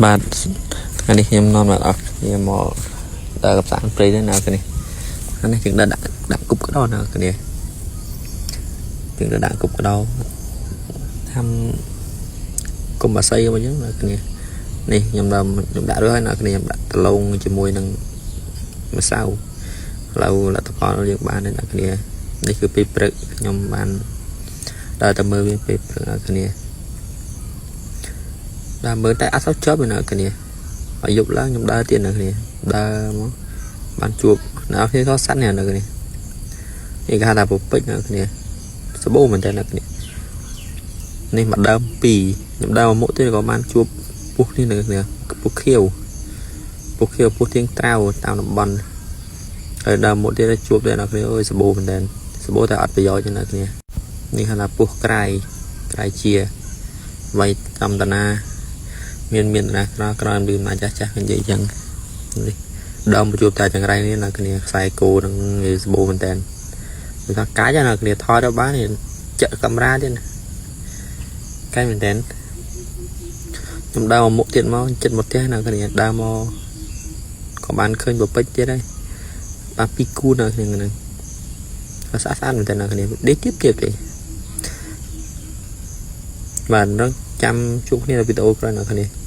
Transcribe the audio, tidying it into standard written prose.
បាទថ្ងៃនេះខ្ញុំនាំមកអស់គ្នាមកដើរកំសាន្តព្រៃដែរណាគ្នាថ្ងៃនេះយើងដាក់គប់ក្តោណាគ្នាយើងដាក់គប់ក្តោធ្វើកុំបាស័យមកអញ្ចឹងណាគ្នានេះខ្ញុំដាក់រួចហើយណាគ្នាខ្ញុំដាក់ដលងជាមួយនឹងម្សៅឥឡូវលទ្ធផលយើងបានហើយណាគ្នានេះគឺពេលព្រឹកខ្ញុំបានដើរទៅមើលវាពេលព្រឹកណាគ្នាដើរមើលតែអត់សូវចប់ទេណាគ្នាហើយយប់ឡើងខ្ញុំដើរទៀតណាគ្នាដើរមកបានជួបនៅគ្នាក៏សัตว์នេះណាគ្នានេះគេហៅថាពពេចណាគ្នាសបោមែនតើណាគ្នានេះមកដើម2ខ្ញុំដើរមកមុខទៀតក៏បានជួបពុះនេះណាគ្នាពុះខៀវពុះទៀងត្រាវតាមតំបន់ហើយដើរមកទៀតជួបដែរណាគ្នាអើយសបោមែនតើសបោតែអត់ប្រយោជន៍ណាគ្នានេះហៅថាពុះក្រៃជាវៃកំតនាមានណាក្រោយពីមកចាស់និយាយចឹងនេះដើមជួបតែចង្រៃនេះណាគ្នាខ្សែគោនឹងសបោមែនតើគឺថាកាច់ណាគ្នាថយទៅបានចាក់កាមេរ៉ាទៀតណាកាច់មែនតើខ្ញុំដើរមកមុខទៀតមកចិត្តមកផ្ទះណាគ្នាដើរមកក៏បានឃើញបពេចទៀតហើយបាន2គូណាគ្នាហ្នឹងស្អាតមែនតើណាគ្នាដេកទៀតទេបាទនឹងចាំជួបគ្នានៅវីដេអូក្រោយណាគ្នា